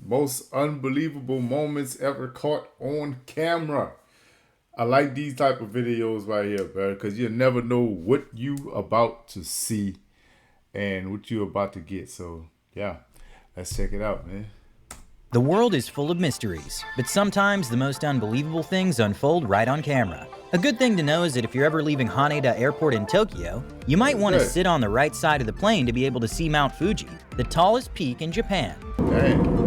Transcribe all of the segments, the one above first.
most unbelievable moments ever caught on camera. I like these type of videos right here, bro, because you never know what you about to see and what you about to get. So yeah, let's check it out, man. The world is full of mysteries, but sometimes the most unbelievable things unfold right on camera. A good thing to know is that if you're ever leaving Haneda Airport in Tokyo, you might want to sit on the right side of the plane to be able to see Mount Fuji, the tallest peak in Japan. Dang.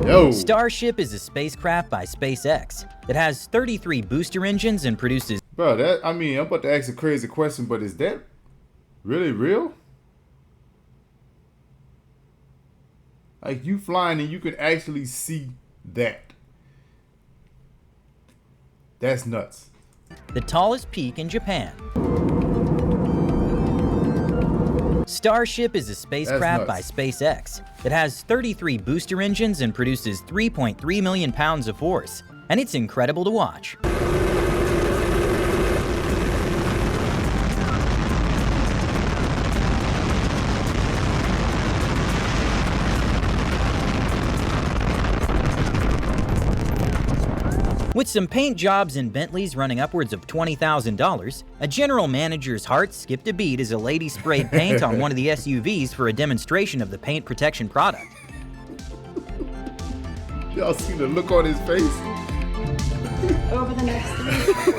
Yo. Starship is a spacecraft by SpaceX that has 33 booster engines and produces... Bro, I'm about to ask a crazy question, but is that really real? Like, you flying and you can actually see that. That's nuts. The tallest peak in Japan. Starship is a spacecraft by SpaceX that has 33 booster engines and produces 3.3 million pounds of force, and it's incredible to watch. With some paint jobs and Bentleys running upwards of $20,000, a general manager's heart skipped a beat as a lady sprayed paint on one of the SUVs for a demonstration of the paint protection product. Y'all see the look on his face? Over the next 3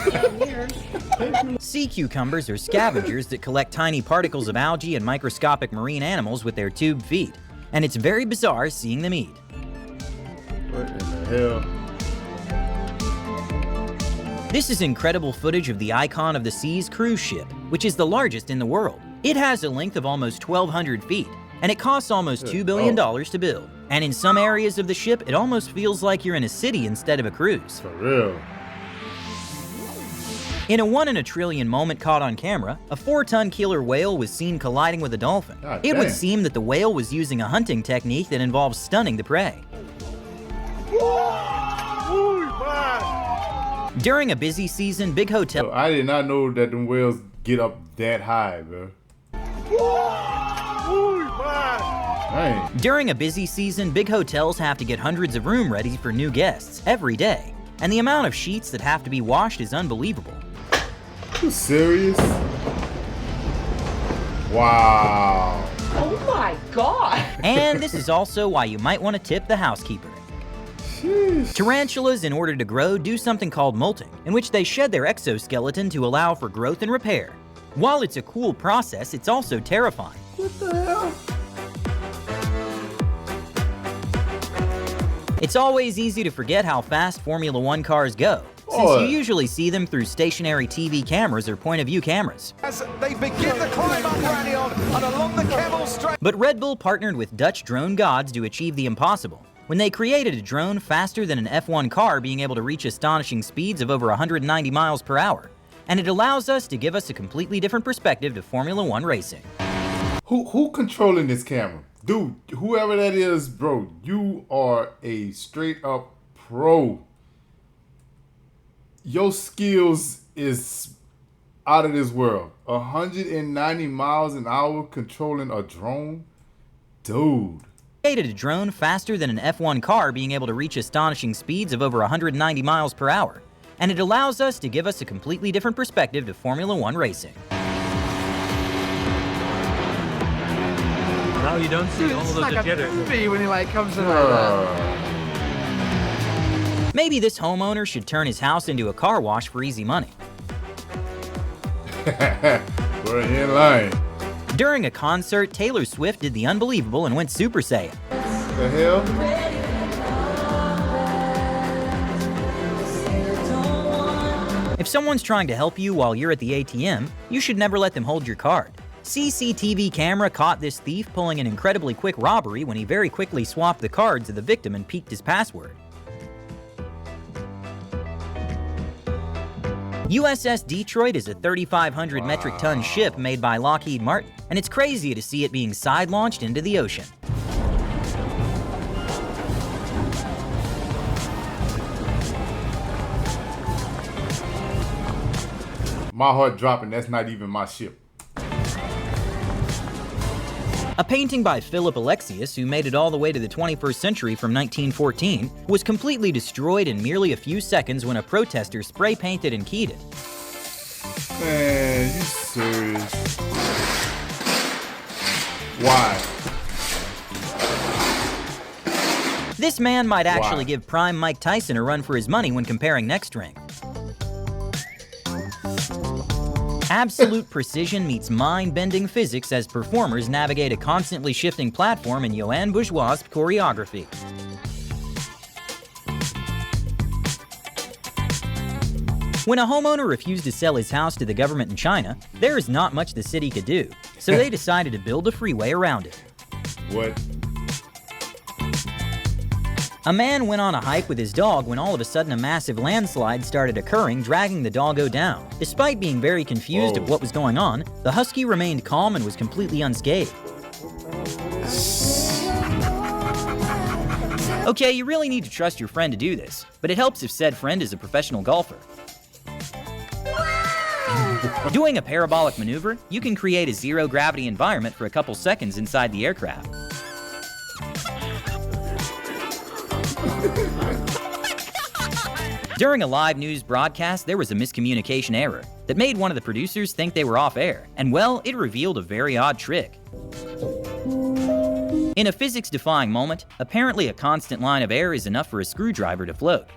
to 10 years. Sea cucumbers are scavengers that collect tiny particles of algae and microscopic marine animals with their tube feet, and it's very bizarre seeing them eat. What in the hell? This is incredible footage of the Icon of the Seas cruise ship, which is the largest in the world. It has a length of almost 1,200 feet, and it costs almost $2 billion to build. And in some areas of the ship, it almost feels like you're in a city instead of a cruise. For real. In a 1 in a trillion moment caught on camera, a 4-ton killer whale was seen colliding with a dolphin. It would seem that the whale was using a hunting technique that involves stunning the prey. During a busy season, big hotel... I did not know that them whales get up that high, bro. Dang. During a busy season, big hotels have to get hundreds of rooms ready for new guests every day. And the amount of sheets that have to be washed is unbelievable. You serious? Wow. Oh my God. And this is also why you might want to tip the housekeeper. Tarantulas, in order to grow, do something called molting, in which they shed their exoskeleton to allow for growth and repair. While it's a cool process, it's also terrifying. What the hell? It's always easy to forget how fast Formula One cars go, since you usually see them through stationary TV cameras or point-of-view cameras. As they begin the climb up Prairieville and along the Camel Straight. But Red Bull partnered with Dutch drone gods to achieve the impossible, when they created a drone faster than an F1 car, being able to reach astonishing speeds of over 190 miles per hour. And it allows us to give us a completely different perspective to Formula One racing. Who controlling this camera? Dude, whoever that is, bro, you are a straight up pro. Your skills is out of this world. 190 miles an hour controlling a drone? Dude. Created a drone faster than an F1 car, being able to reach astonishing speeds of over 190 miles per hour. And it allows us to give us a completely different perspective to Formula One racing. Now you don't see all of the together. When he comes in Maybe this homeowner should turn his house into a car wash for easy money. We're in line. During a concert, Taylor Swift did the unbelievable and went Super Saiyan. The hell? If someone's trying to help you while you're at the ATM, you should never let them hold your card. CCTV camera caught this thief pulling an incredibly quick robbery when he very quickly swapped the cards of the victim and peeked his password. USS Detroit is a 3,500 metric ton ship made by Lockheed Martin, and it's crazy to see it being side-launched into the ocean. My heart dropping, that's not even my ship. A painting by Philip Alexius, who made it all the way to the 21st century from 1914, was completely destroyed in merely a few seconds when a protester spray painted and keyed it. Man, you serious? Why? This man might actually give prime Mike Tyson a run for his money when comparing neck strength. Absolute precision meets mind-bending physics as performers navigate a constantly shifting platform in Joanne Bourgeois' choreography. When a homeowner refused to sell his house to the government in China, there is not much the city could do, so they decided to build a freeway around it. What? A man went on a hike with his dog when all of a sudden a massive landslide started occurring, dragging the doggo down. Despite being very confused of what was going on, the husky remained calm and was completely unscathed. Okay, you really need to trust your friend to do this, but it helps if said friend is a professional golfer. Doing a parabolic maneuver, you can create a zero-gravity environment for a couple seconds inside the aircraft. During a live news broadcast, there was a miscommunication error that made one of the producers think they were off air, and well, it revealed a very odd trick. In a physics-defying moment, apparently a constant line of air is enough for a screwdriver to float.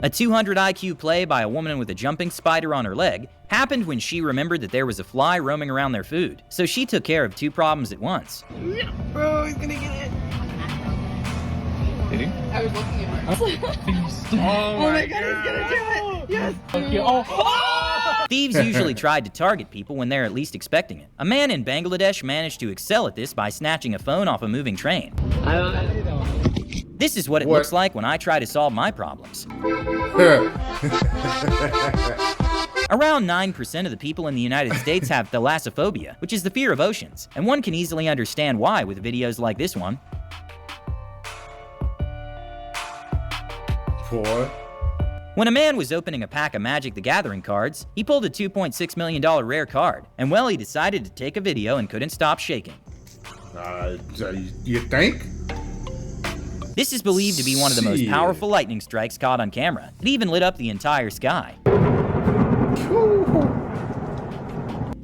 A 200 IQ play by a woman with a jumping spider on her leg happened when she remembered that there was a fly roaming around their food, so she took care of two problems at once. Bro, he's gonna get it. Did he? I was looking at her. Oh my god, he's gonna do it! Yes! Okay. Oh. Thieves usually tried to target people when they're at least expecting it. A man in Bangladesh managed to excel at this by snatching a phone off a moving train. This is what it looks like when I try to solve my problems. Around 9% of the people in the United States have thalassophobia, which is the fear of oceans, and one can easily understand why with videos like this one. Boy. When a man was opening a pack of Magic the Gathering cards, he pulled a $2.6 million rare card, and well, he decided to take a video and couldn't stop shaking. You think? This is believed to be one of the most powerful lightning strikes caught on camera. It even lit up the entire sky.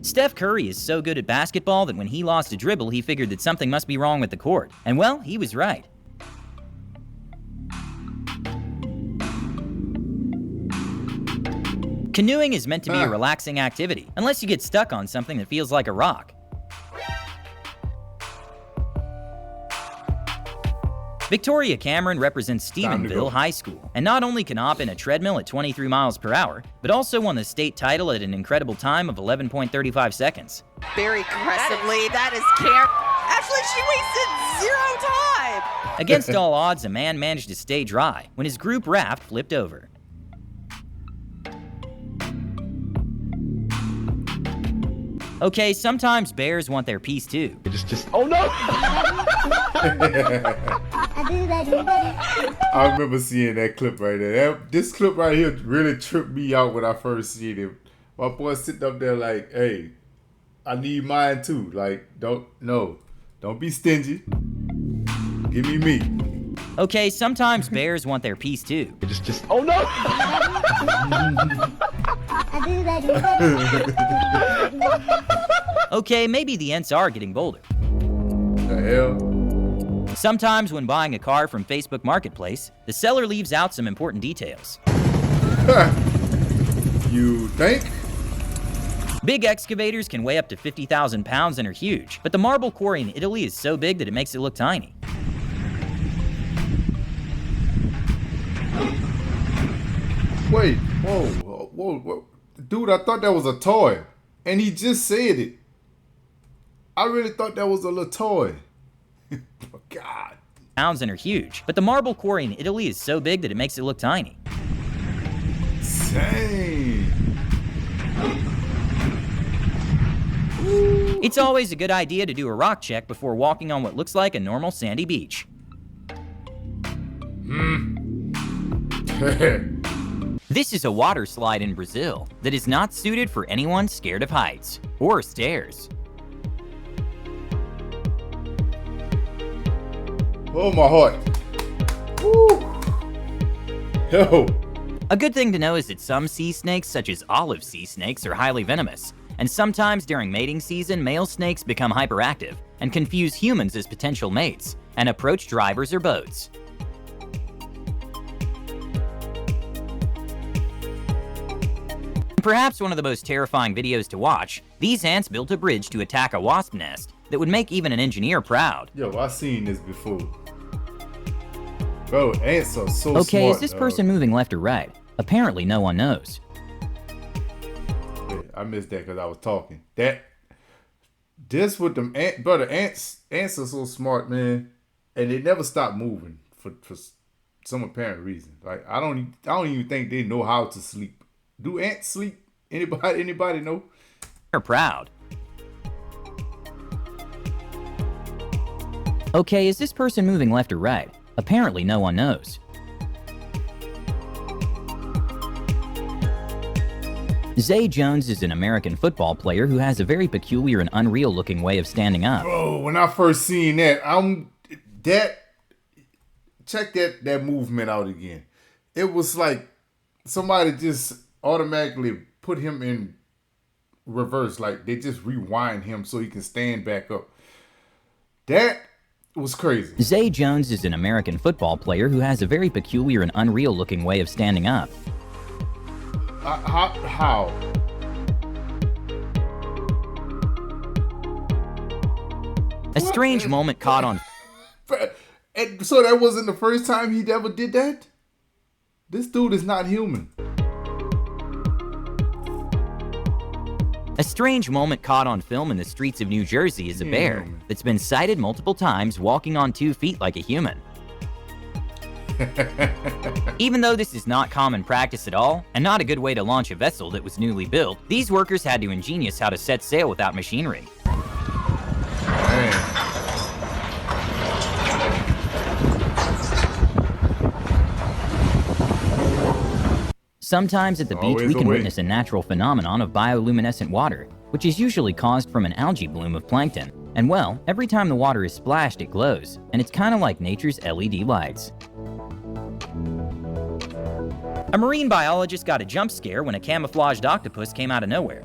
Steph Curry is so good at basketball that when he lost a dribble, he figured that something must be wrong with the court. And well, he was right. Canoeing is meant to be a relaxing activity, unless you get stuck on something that feels like a rock. Victoria Cameron represents Stephenville High School, and not only can hop in a treadmill at 23 miles per hour, but also won the state title at an incredible time of 11.35 seconds. Very aggressively, that is Cameron. Actually, she wasted zero time! Against all odds, a man managed to stay dry when his group raft flipped over. Okay, sometimes bears want their piece too. Oh no! I remember seeing that clip right there. This clip right here really tripped me out when I first seen it. My boy sitting up there like, hey, I need mine too. Like, don't be stingy. Give me. Okay, sometimes bears want their piece too. Oh no! Okay, maybe the Ents are getting bolder. The hell? Sometimes when buying a car from Facebook Marketplace, the seller leaves out some important details. You think? Big excavators can weigh up to 50,000 pounds and are huge, but the marble quarry in Italy is so big that it makes it look tiny. Wait, whoa. Dude, I thought that was a toy. And he just said it. I really thought that was a little toy. Oh, God. Pounds and are huge, but the marble quarry in Italy is so big that it makes it look tiny. Dang. It's always a good idea to do a rock check before walking on what looks like a normal sandy beach. This is a water slide in Brazil that is not suited for anyone scared of heights or stairs. Oh, my heart. Woo. Yo. A good thing to know is that some sea snakes, such as olive sea snakes, are highly venomous, and sometimes during mating season, male snakes become hyperactive and confuse humans as potential mates and approach drivers or boats. Perhaps one of the most terrifying videos to watch, these ants built a bridge to attack a wasp nest that would make even an engineer proud. Yo, I've seen this before. Bro, ants are so smart. Okay, is this person moving left or right? Apparently no one knows. Wait, I missed that because I was talking. This with them ants, brother, ants are so smart, man. And they never stop moving for some apparent reason. Like, I don't even think they know how to sleep. Do ants sleep? Anybody know? They're proud. Okay, is this person moving left or right? Apparently no one knows. Zay Jones is an American football player who has a very peculiar and unreal looking way of standing up. Bro, when I first seen that, check that movement out again. It was like somebody just automatically put him in reverse, like they just rewind him so he can stand back up. That was crazy. Zay Jones is an American football player who has a very peculiar and unreal looking way of standing up. How? A strange moment caught on... And so that wasn't the first time he ever did that? This dude is not human. A strange moment caught on film in the streets of New Jersey is a bear that's been sighted multiple times walking on 2 feet like a human. Even though this is not common practice at all, and not a good way to launch a vessel that was newly built, these workers had to ingenious how to set sail without machinery. Man. Sometimes at the beach, we can witness a natural phenomenon of bioluminescent water, which is usually caused from an algae bloom of plankton. And well, every time the water is splashed, it glows, and it's kind of like nature's LED lights. A marine biologist got a jump scare when a camouflaged octopus came out of nowhere.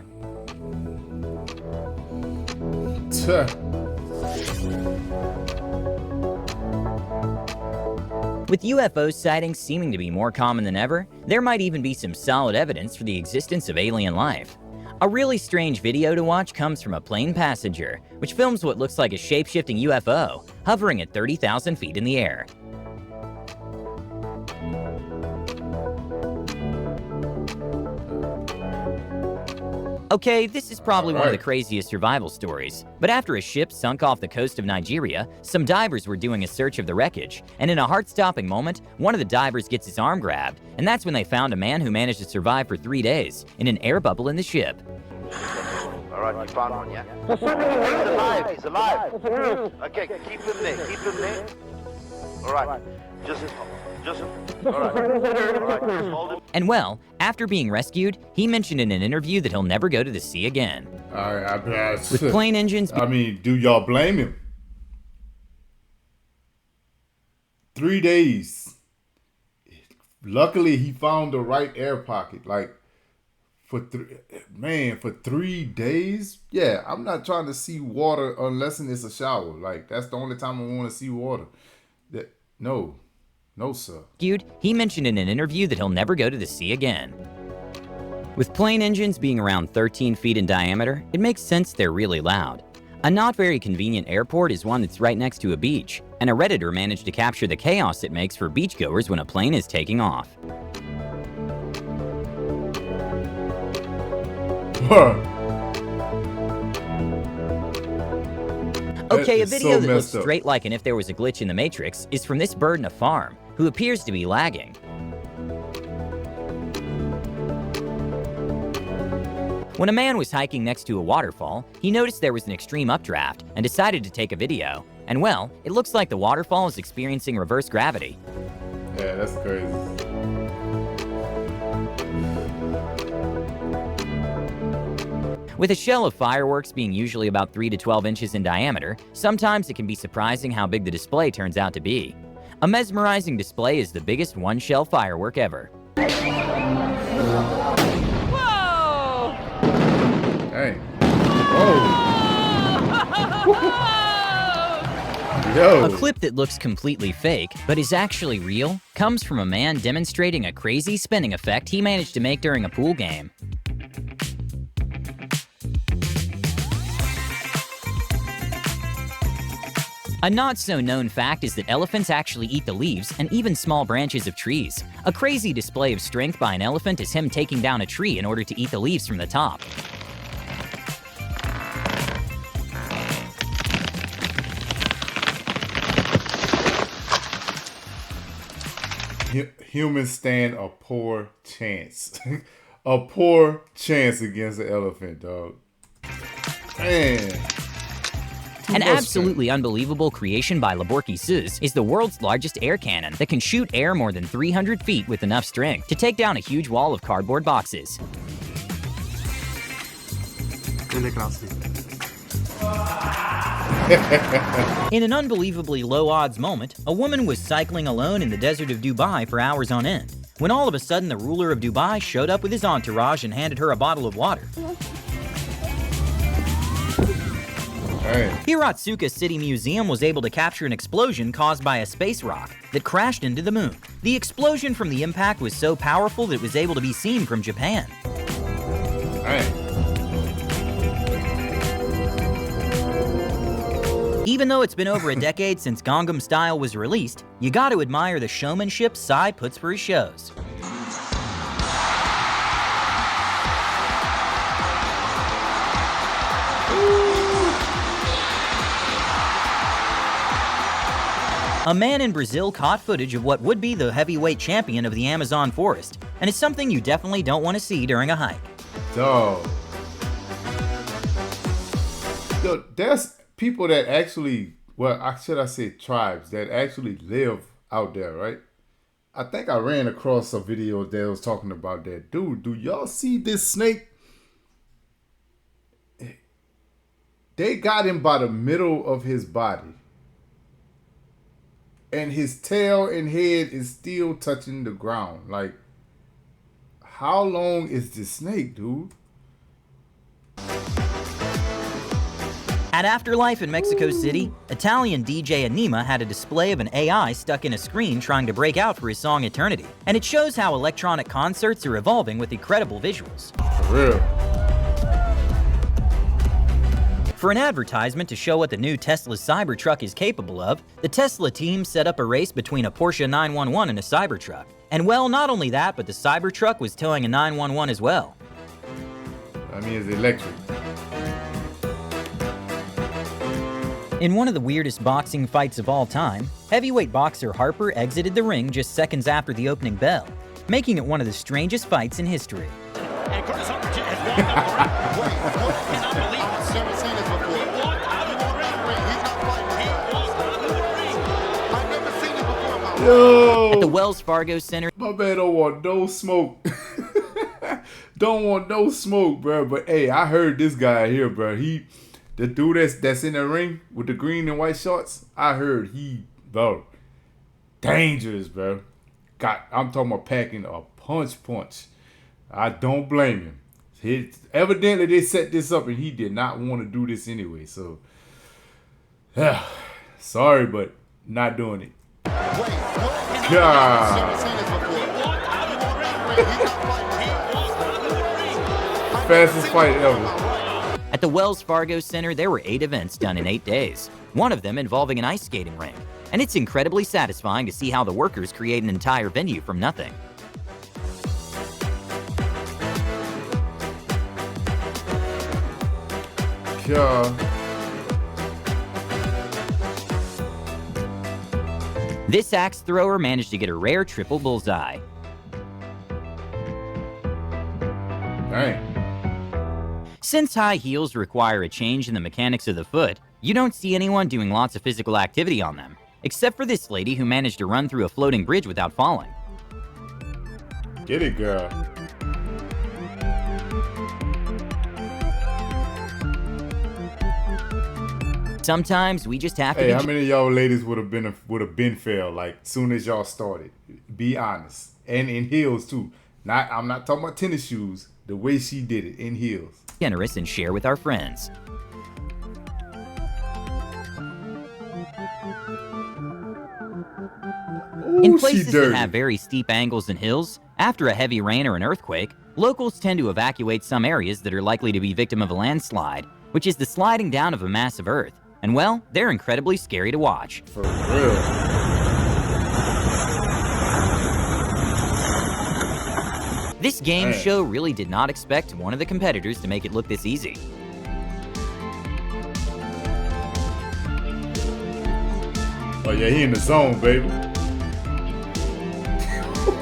With UFO sightings seeming to be more common than ever, there might even be some solid evidence for the existence of alien life. A really strange video to watch comes from a plane passenger, which films what looks like a shape-shifting UFO, hovering at 30,000 feet in the air. Okay, this is probably one of the craziest survival stories, but after a ship sunk off the coast of Nigeria, some divers were doing a search of the wreckage, and in a heart-stopping moment, one of the divers gets his arm grabbed, and that's when they found a man who managed to survive for 3 days in an air bubble in the ship. Alright, you found one, yeah? He's alive, he's alive. Okay, keep him there. Alright, just alright, hold him. And well, after being rescued, he mentioned in an interview that he'll never go to the sea again. With plane engines... I mean, do y'all blame him? 3 days. Luckily, he found the right air pocket. Like, for 3 days? Yeah, I'm not trying to see water unless it's a shower. Like, that's the only time I want to see water. No, sir. He mentioned in an interview that he'll never go to the sea again. With plane engines being around 13 feet in diameter, it makes sense they're really loud. A not very convenient airport is one that's right next to a beach, and a Redditor managed to capture the chaos it makes for beachgoers when a plane is taking off. Okay, a video that looks straight like an if there was a glitch in the Matrix is from this bird in a farm, who appears to be lagging. When a man was hiking next to a waterfall, he noticed there was an extreme updraft and decided to take a video. And well, it looks like the waterfall is experiencing reverse gravity. Yeah, that's crazy. With a shell of fireworks being usually about 3 to 12 inches in diameter, sometimes it can be surprising how big the display turns out to be. A mesmerizing display is the biggest one-shell firework ever. Whoa! Dang. Whoa. Yo. A clip that looks completely fake, but is actually real, comes from a man demonstrating a crazy spinning effect he managed to make during a pool game. A not-so-known fact is that elephants actually eat the leaves and even small branches of trees. A crazy display of strength by an elephant is him taking down a tree in order to eat the leaves from the top. Humans stand a poor chance. A poor chance against an elephant, dog. Man. An absolutely unbelievable creation by Laborki is the world's largest air cannon that can shoot air more than 300 feet with enough strength to take down a huge wall of cardboard boxes. In an unbelievably low-odds moment, a woman was cycling alone in the desert of Dubai for hours on end, when all of a sudden the ruler of Dubai showed up with his entourage and handed her a bottle of water. Hiratsuka City Museum was able to capture an explosion caused by a space rock that crashed into the moon. The explosion from the impact was so powerful that it was able to be seen from Japan. Even though it's been over a decade since Gangnam Style was released, you gotta admire the showmanship Psy puts for his shows. A man in Brazil caught footage of what would be the heavyweight champion of the Amazon forest, and it's something you definitely don't want to see during a hike. Dog. Yo, there's people that actually, well, should I say tribes, that actually live out there, right? I think I ran across a video that was talking about that. Dude, do y'all see this snake? They got him by the middle of his body. And his tail and head is still touching the ground. Like, how long is this snake, dude? At Afterlife in Mexico City, Italian DJ Anima had a display of an AI stuck in a screen trying to break out for his song Eternity. And it shows how electronic concerts are evolving with incredible visuals. For real. For an advertisement to show what the new Tesla Cybertruck is capable of, the Tesla team set up a race between a Porsche 911 and a Cybertruck. And well, not only that, but the Cybertruck was towing a 911 as well. I mean, it's electric. In one of the weirdest boxing fights of all time, heavyweight boxer Harper exited the ring just seconds after the opening bell, making it one of the strangest fights in history. And Curtis Harper has walked out of the ring. Wait, I cannot believe it. I've never seen this before. He walked out of the ring. He's not fighting. He walked out of the ring. I've never seen it before in my life. Yo! At the Wells Fargo Center, My man don't want no smoke. Don't want no smoke, bro. But hey, I heard this guy here, bro. The dude that's in the ring with the green and white shorts, I heard bro, dangerous, bro. I'm talking about packing a punch. I don't blame him. Evidently, they set this up and he did not want to do this anyway. So, sorry, but not doing it. God. Fastest fight ever. At the Wells Fargo Center, there were 8 events done in 8 days, one of them involving an ice skating rink. And it's incredibly satisfying to see how the workers create an entire venue from nothing. Yeah. This axe thrower managed to get a rare triple bullseye. Dang. Since high heels require a change in the mechanics of the foot, you don't see anyone doing lots of physical activity on them, except for this lady who managed to run through a floating bridge without falling. Get it, girl. Sometimes we just have to Hey, be how many of y'all ladies would have been failed like soon as y'all started? Be honest. And in heels too. I'm not talking about tennis shoes. The way she did it in heels. generous and share with our friends. In places that have very steep angles and hills, after a heavy rain or an earthquake, locals tend to evacuate some areas that are likely to be victim of a landslide, which is the sliding down of a mass of earth. And well, they're incredibly scary to watch. For real. This game show really did not expect one of the competitors to make it look this easy. Oh yeah, he in the zone, baby.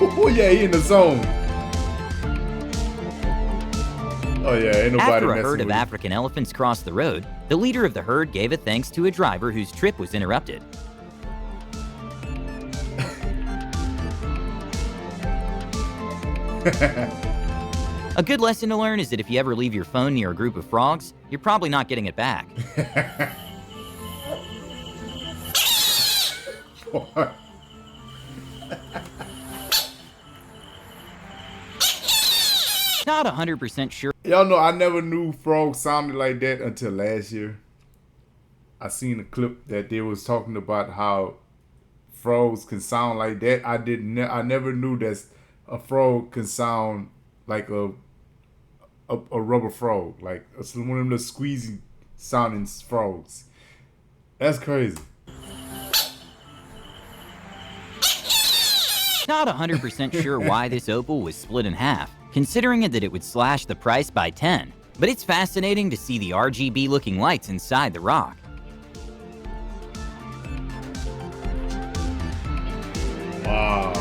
Oh yeah, he in the zone. Oh yeah, ain't nobody After a messing herd of with him. African elephants crossed the road, the leader of the herd gave a thanks to a driver whose trip was interrupted. A good lesson to learn is that if you ever leave your phone near a group of frogs, you're probably not getting it back. Not 100% sure. Y'all know I never knew frogs sounded like that until last year. I seen a clip that they was talking about how frogs can sound like that. I never knew that a frog can sound like a rubber frog, like one of them little squeezy sounding frogs. That's crazy. Not 100% sure why this opal was split in half, considering that it would slash the price by 10. But it's fascinating to see the RGB looking lights inside the rock. Wow.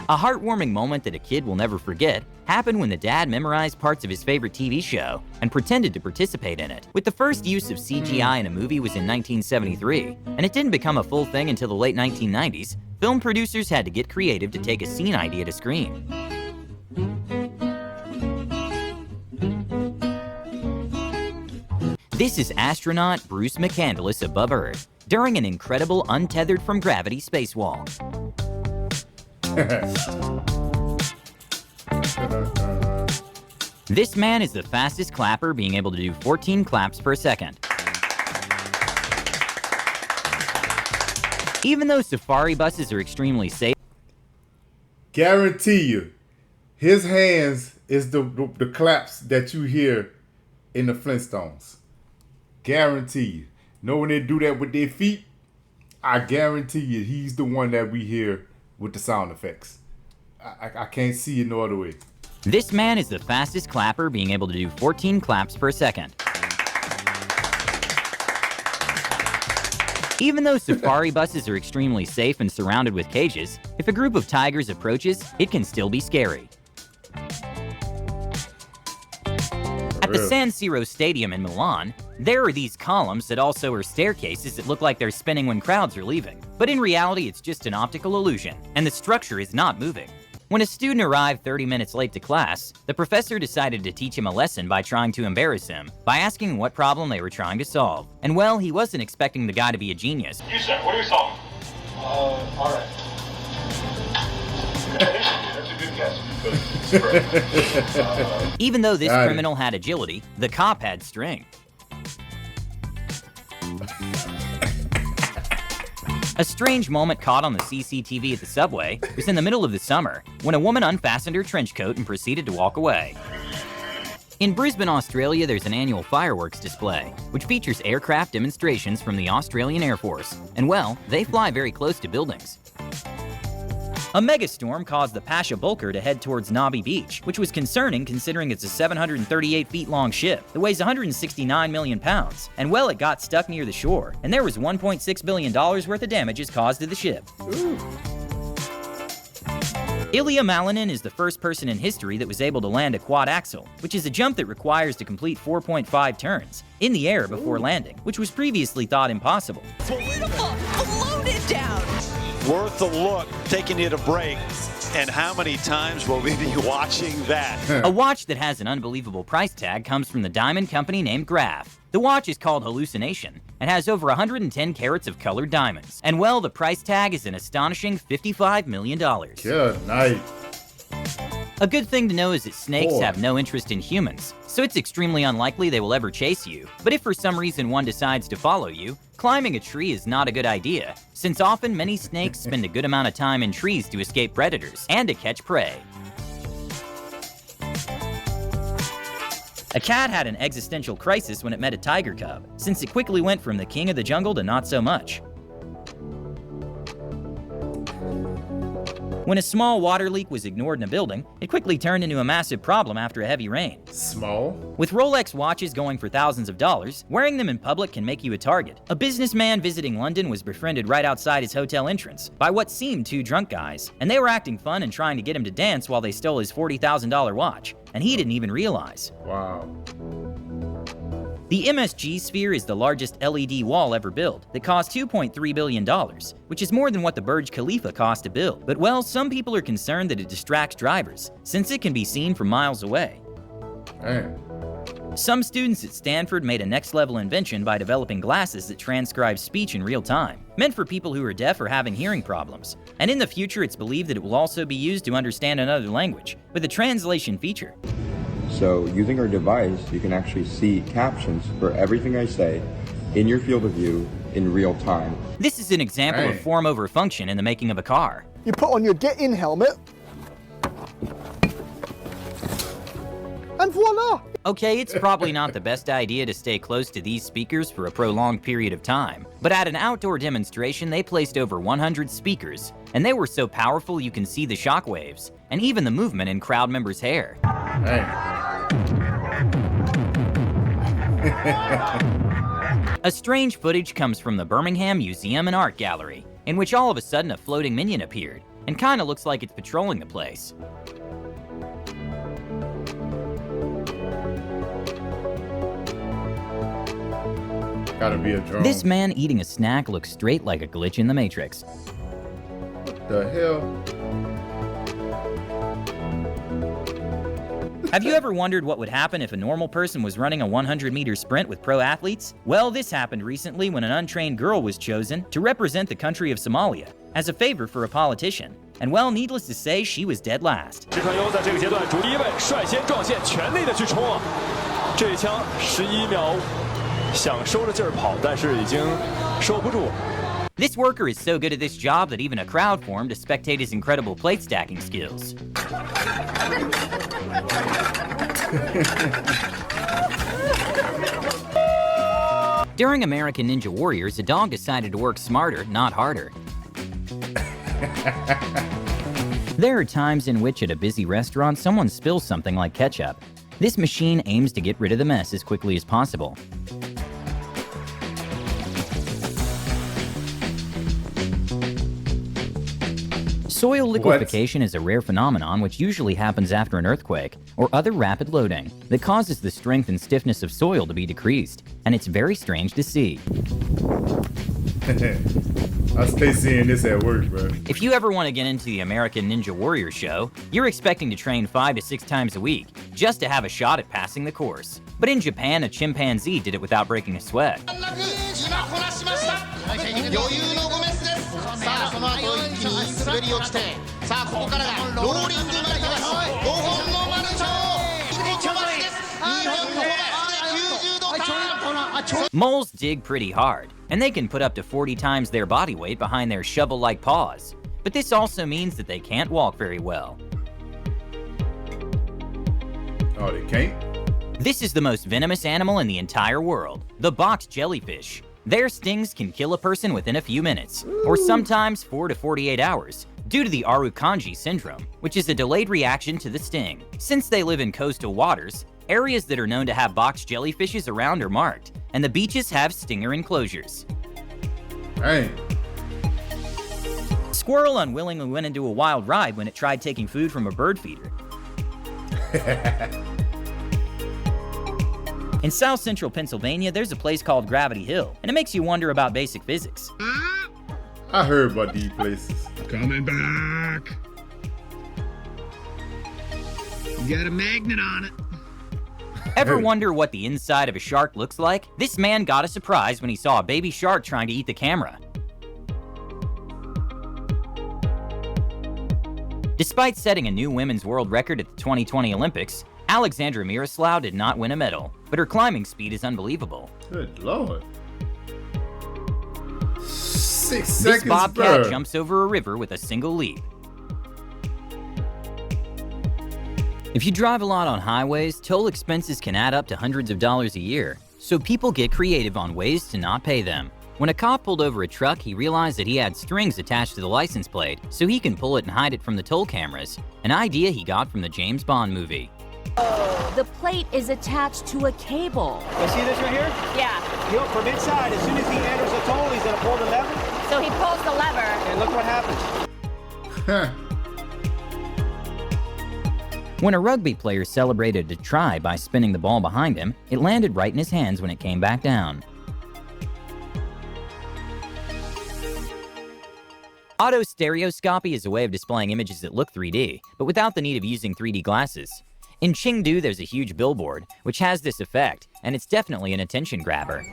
A heartwarming moment that a kid will never forget happened when the dad memorized parts of his favorite TV show and pretended to participate in it. With the first use of CGI in a movie was in 1973, and it didn't become a full thing until the late 1990s, film producers had to get creative to take a scene idea to screen. This is astronaut Bruce McCandless above Earth during an incredible untethered from gravity spacewalk. This man is the fastest clapper, being able to do 14 claps per second. Even though safari buses are extremely safe, Guarantee you, his hands is the claps that you hear in the Flintstones. Guarantee you. Know when they do that with their feet? I guarantee you, he's the one that we hear with the sound effects. I can't see it no other way. this man is the fastest clapper, being able to do 14 claps per second. Even though safari buses are extremely safe and surrounded with cages, if a group of tigers approaches, it can still be scary. At the San Siro Stadium in Milan, there are these columns that also are staircases that look like they're spinning when crowds are leaving. But in reality, it's just an optical illusion, and the structure is not moving. When a student arrived 30 minutes late to class, the professor decided to teach him a lesson by trying to embarrass him, by asking what problem they were trying to solve. And well, he wasn't expecting the guy to be a genius. You, sir, what are you solving? Alright. That's a good guess. Even though this criminal had agility, the cop had strength. A strange moment caught on the CCTV at the subway was in the middle of the summer when a woman unfastened her trench coat and proceeded to walk away. In Brisbane, Australia, there's an annual fireworks display, which features aircraft demonstrations from the Australian Air Force. And well, they fly very close to buildings. A megastorm caused the Pasha Bulker to head towards Nobby Beach, which was concerning considering it's a 738 feet long ship that weighs 169 million pounds. And well, it got stuck near the shore, and there was $1.6 billion worth of damages caused to the ship. Ilya Malinin is the first person in history that was able to land a quad axel, which is a jump that requires to complete 4.5 turns in the air before landing, which was previously thought impossible. Beautiful! Floated down! Worth a look, taking it a break. And how many times will we be watching that? A watch that has an unbelievable price tag comes from the diamond company named Graf. The watch is called Hallucination and has over 110 carats of colored diamonds. And well, the price tag is an astonishing $55 million. Good night. A good thing to know is that snakes have no interest in humans, so it's extremely unlikely they will ever chase you. But if for some reason one decides to follow you, climbing a tree is not a good idea, since often many snakes spend a good amount of time in trees to escape predators and to catch prey. A cat had an existential crisis when it met a tiger cub, since it quickly went from the king of the jungle to not so much. When a small water leak was ignored in a building, it quickly turned into a massive problem after a heavy rain. Small? With Rolex watches going for thousands of dollars, wearing them in public can make you a target. A businessman visiting London was befriended right outside his hotel entrance by what seemed two drunk guys, and they were acting fun and trying to get him to dance while they stole his $40,000 watch, and he didn't even realize. Wow. The MSG Sphere is the largest LED wall ever built that cost $2.3 billion, which is more than what the Burj Khalifa cost to build. But well, some people are concerned that it distracts drivers, since it can be seen from miles away. Damn. Some students at Stanford made a next-level invention by developing glasses that transcribe speech in real time, meant for people who are deaf or having hearing problems. And in the future, it's believed that it will also be used to understand another language, with a translation feature. So using our device, you can actually see captions for everything I say in your field of view in real time. This is an example of form over function in the making of a car. You put on your get-in helmet, and voila! Okay, it's probably not the best idea to stay close to these speakers for a prolonged period of time, but at an outdoor demonstration they placed over 100 speakers, and they were so powerful you can see the shock waves, and even the movement in crowd members' hair. A strange footage comes from the Birmingham Museum and Art Gallery, in which all of a sudden a floating minion appeared, and kinda looks like it's patrolling the place. Gotta be a drone. This man eating a snack looks straight like a glitch in the Matrix. What the hell? Have you ever wondered what would happen if a normal person was running a 100-meter sprint with pro athletes? Well, this happened recently when an untrained girl was chosen to represent the country of Somalia as a favor for a politician. And well, needless to say, she was dead last. 石川优在这个阶段逐1位率先撞线，全力的去冲啊！这一枪11秒，想收着劲儿跑，但是已经收不住。 This worker is so good at this job that even a crowd formed to spectate his incredible plate stacking skills. During American Ninja Warriors, a dog decided to work smarter, not harder. There are times in which at a busy restaurant, someone spills something like ketchup. This machine aims to get rid of the mess as quickly as possible. Soil liquefaction is a rare phenomenon which usually happens after an earthquake or other rapid loading that causes the strength and stiffness of soil to be decreased, and it's very strange to see. I stay seeing this at work, bro. If you ever want to get into the American Ninja Warrior show, you're expecting to train 5 to 6 times a week just to have a shot at passing the course. But in Japan, a chimpanzee did it without breaking a sweat. Moles dig pretty hard, and they can put up to 40 times their body weight behind their shovel-like paws. But this also means that they can't walk very well. Oh, they can't? This is the most venomous animal in the entire world, the box jellyfish. Their stings can kill a person within a few minutes, or sometimes 4 to 48 hours, due to the Arukanji syndrome, which is a delayed reaction to the sting. Since they live in coastal waters, areas that are known to have box jellyfishes around are marked, and the beaches have stinger enclosures. Hey. Squirrel unwillingly went into a wild ride when it tried taking food from a bird feeder. In South Central Pennsylvania, there's a place called Gravity Hill, and it makes you wonder about basic physics. I heard about these places. Coming back. You got a magnet on it. Ever wonder what the inside of a shark looks like? This man got a surprise when he saw a baby shark trying to eat the camera. Despite setting a new women's world record at the 2020 Olympics, Alexandra Miroslav did not win a medal, but her climbing speed is unbelievable. Good Lord. 6 This seconds, bobcat bruh. jumps over a river with a single leap. If you drive a lot on highways, toll expenses can add up to hundreds of dollars a year, so people get creative on ways to not pay them. When a cop pulled over a truck, he realized that he had strings attached to the license plate, so he can pull it and hide it from the toll cameras, an idea he got from the James Bond movie. The plate is attached to a cable. You see this right here? Yeah. You know, from inside, as soon as he enters the toll, he's gonna pull the lever. So he pulls the lever. And look what happens. When a rugby player celebrated a try by spinning the ball behind him, it landed right in his hands when it came back down. Autostereoscopy is a way of displaying images that look 3D, but without the need of using 3D glasses. In Chengdu, there's a huge billboard, which has this effect, and it's definitely an attention grabber.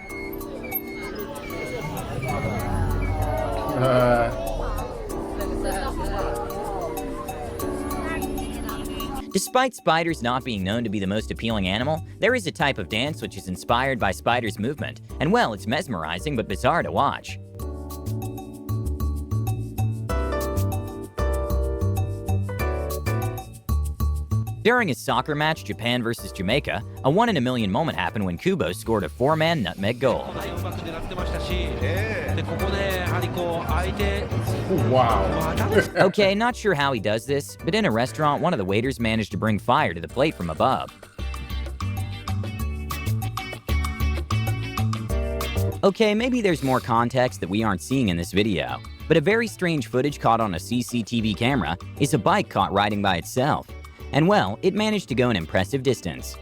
Despite spiders not being known to be the most appealing animal, there is a type of dance which is inspired by spiders' movement, and well, it's mesmerizing but bizarre to watch. During a soccer match, Japan versus Jamaica, a 1 in a million moment happened when Kubo scored a 4-man nutmeg goal. Wow. Okay, not sure how he does this, but in a restaurant, one of the waiters managed to bring fire to the plate from above. Okay, maybe there's more context that we aren't seeing in this video, but a very strange footage caught on a CCTV camera is a bike caught riding by itself. And well, it managed to go an impressive distance.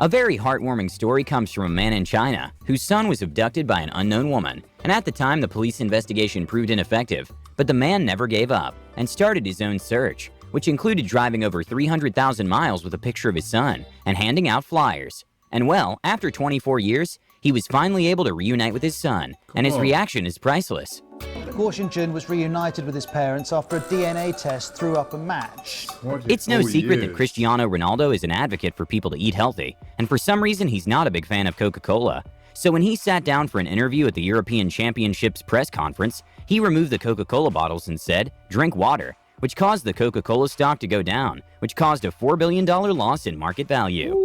A very heartwarming story comes from a man in China whose son was abducted by an unknown woman, and at the time the police investigation proved ineffective, but the man never gave up and started his own search, which included driving over 300,000 miles with a picture of his son and handing out flyers. And well, after 24 years, he was finally able to reunite with his son, and his reaction is priceless. Guo Xinjun was reunited with his parents after a DNA test threw up a match. It's no secret that Cristiano Ronaldo is an advocate for people to eat healthy, and for some reason he's not a big fan of Coca-Cola. So when he sat down for an interview at the European Championships press conference, he removed the Coca-Cola bottles and said, "Drink water," which caused the Coca-Cola stock to go down, which caused a $4 billion loss in market value.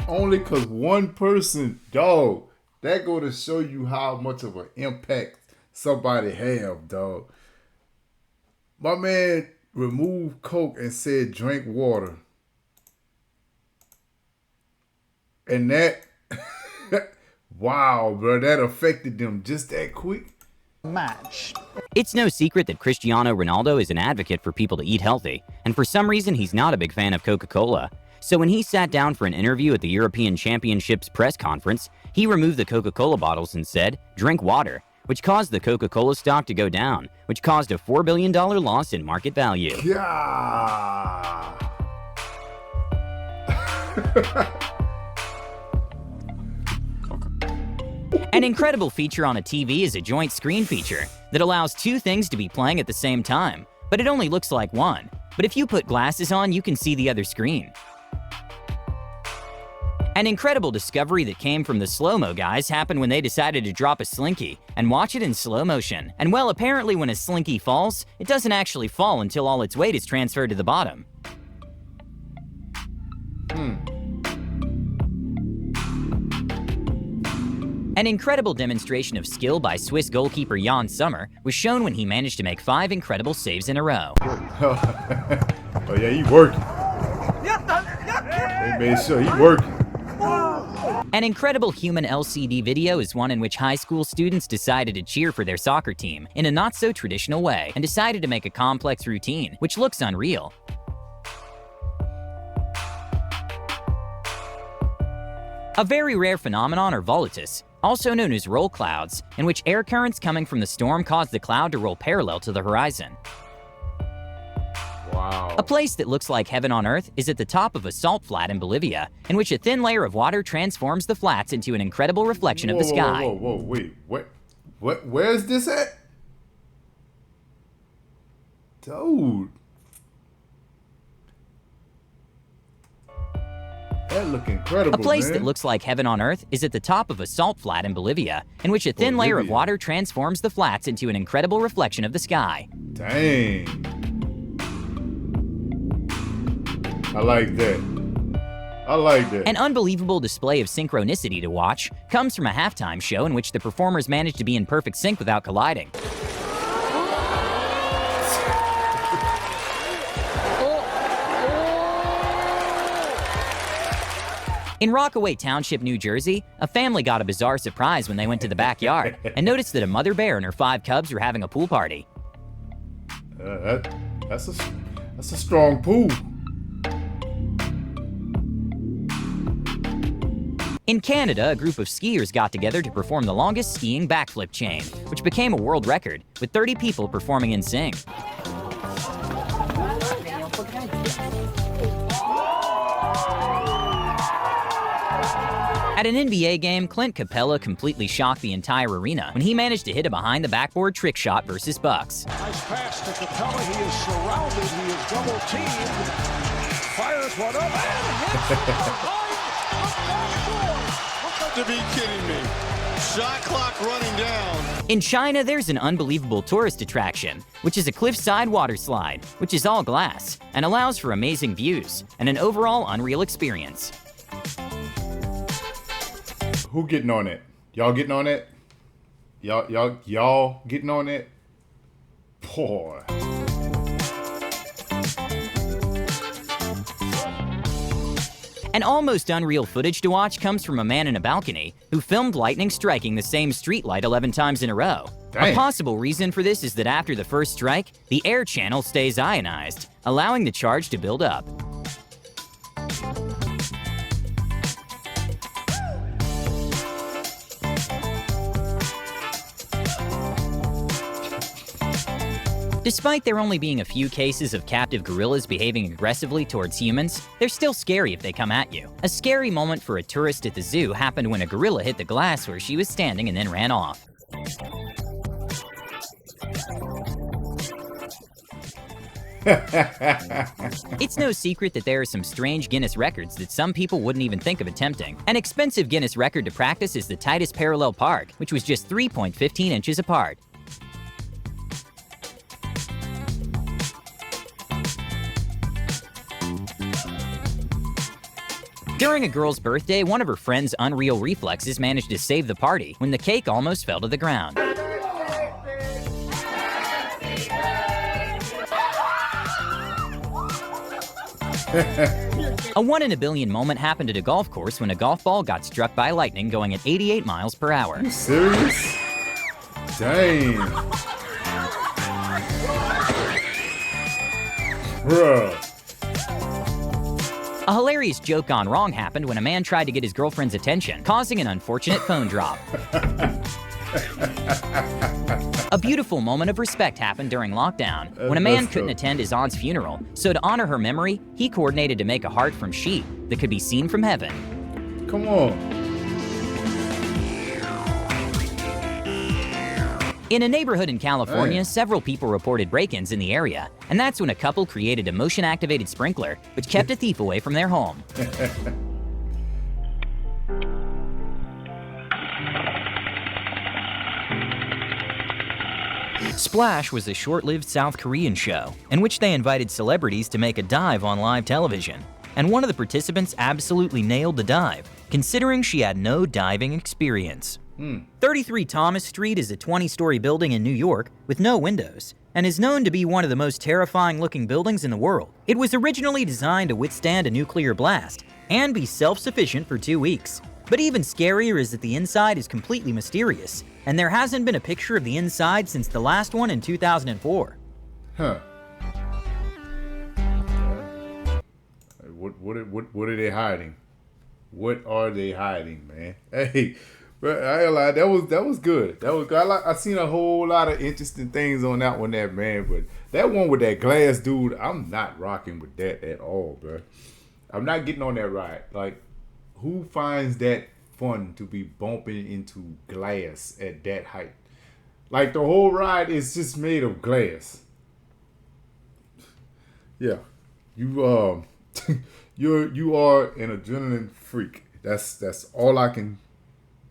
Only because one person, dog, that go to show you how much of an impact somebody have, dog. My man removed Coke and said drink water. And that, wow, bro, that affected them just that quick. Match. It's no secret that Cristiano Ronaldo is an advocate for people to eat healthy, and for some reason he's not a big fan of Coca-Cola. So when he sat down for an interview at the European Championships press conference, he removed the Coca-Cola bottles and said, "Drink water," which caused the Coca-Cola stock to go down, which caused a $4 billion loss in market value. Yeah. An incredible feature on a TV is a joint screen feature that allows two things to be playing at the same time, but it only looks like one. But if you put glasses on, you can see the other screen. An incredible discovery that came from the slow-mo guys happened when they decided to drop a slinky and watch it in slow motion. And well, apparently when a slinky falls, it doesn't actually fall until all its weight is transferred to the bottom. An incredible demonstration of skill by Swiss goalkeeper Jan Sommer was shown when he managed to make 5 incredible saves in a row. Oh yeah, he working. They made sure he working. An incredible human LCD video is one in which high school students decided to cheer for their soccer team in a not-so-traditional way and decided to make a complex routine, which looks unreal. A very rare phenomenon are volatus, also known as roll clouds, in which air currents coming from the storm cause the cloud to roll parallel to the horizon. Wow. A place that looks like heaven on earth is at the top of a salt flat in Bolivia, in which a thin layer of water transforms the flats into an incredible reflection of the sky. Whoa, wait, what? Where's this at? Dude. That look incredible, A place man. that looks like heaven on earth is at the top of a salt flat in Bolivia, in which a thin layer of water transforms the flats into an incredible reflection of the sky. Dang. I like that. I like that. An unbelievable display of synchronicity to watch comes from a halftime show in which the performers managed to be in perfect sync without colliding. In Rockaway Township, New Jersey, a family got a bizarre surprise when they went to the backyard and noticed that a mother bear and her 5 cubs were having a pool party. That's a strong pool. In Canada, a group of skiers got together to perform the longest skiing backflip chain, which became a world record, with 30 people performing in sync. At an NBA game, Clint Capella completely shocked the entire arena when he managed to hit a behind-the-backboard trick shot versus Bucks. Nice pass to Capella. He is surrounded. He is double-teamed. Fires one up and hits To be kidding me. Shot clock running down. In China, there's an unbelievable tourist attraction, which is a cliffside water slide, which is all glass and allows for amazing views and an overall unreal experience. Who getting on it? Y'all getting on it? Y'all getting on it? Boy. An almost unreal footage to watch comes from a man in a balcony who filmed lightning striking the same streetlight 11 times in a row. Dang. A possible reason for this is that after the first strike, the air channel stays ionized, allowing the charge to build up. Despite there only being a few cases of captive gorillas behaving aggressively towards humans, they're still scary if they come at you. A scary moment for a tourist at the zoo happened when a gorilla hit the glass where she was standing and then ran off. It's no secret that there are some strange Guinness records that some people wouldn't even think of attempting. An expensive Guinness record to practice is the tightest parallel park, which was just 3.15 inches apart. During a girl's birthday, one of her friend's unreal reflexes managed to save the party when the cake almost fell to the ground. A 1 in a billion moment happened at a golf course when a golf ball got struck by lightning going at 88 miles per hour. Are you serious? Dang. Bruh. A hilarious joke gone wrong happened when a man tried to get his girlfriend's attention, causing an unfortunate phone drop. A beautiful moment of respect happened during lockdown when a man couldn't attend his aunt's funeral, so to honor her memory, he coordinated to make a heart from sheep that could be seen from heaven. Come on. In a neighborhood in California, several people reported break-ins in the area, and that's when a couple created a motion-activated sprinkler, which kept a thief away from their home. Splash was a short-lived South Korean show in which they invited celebrities to make a dive on live television, and one of the participants absolutely nailed the dive, considering she had no diving experience. 33 Thomas Street is a 20-story building in New York with no windows, and is known to be one of the most terrifying-looking buildings in the world. It was originally designed to withstand a nuclear blast and be self-sufficient for 2 weeks. But even scarier is that the inside is completely mysterious, and there hasn't been a picture of the inside since the last one in 2004. Huh. What are they hiding? What are they hiding, man? Hey, but I ain't lie, that was good. That was good. I seen a whole lot of interesting things on that one, there, man. But that one with that glass dude, I'm not rocking with that at all, bro. I'm not getting on that ride. Like, who finds that fun to be bumping into glass at that height? Like, the whole ride is just made of glass. Yeah, you you are an adrenaline freak. That's all I can.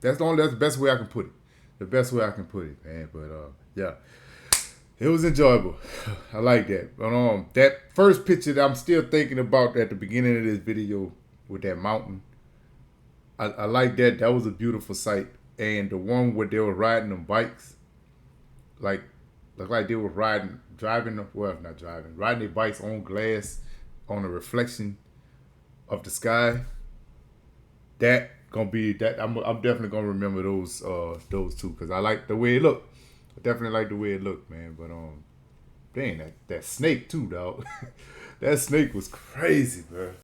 That's the best way I can put it. The best way I can put it, man. But yeah, it was enjoyable. I like that. But that first picture that I'm still thinking about at the beginning of this video with that mountain. I like that. That was a beautiful sight. And the one where they were riding them bikes, like looked like they were riding their bikes on glass, on a reflection of the sky. That gonna be that. I'm definitely gonna remember those two because I like the way it looked. I definitely like the way it looked, man. But dang, that snake too, dog. That snake was crazy, bro.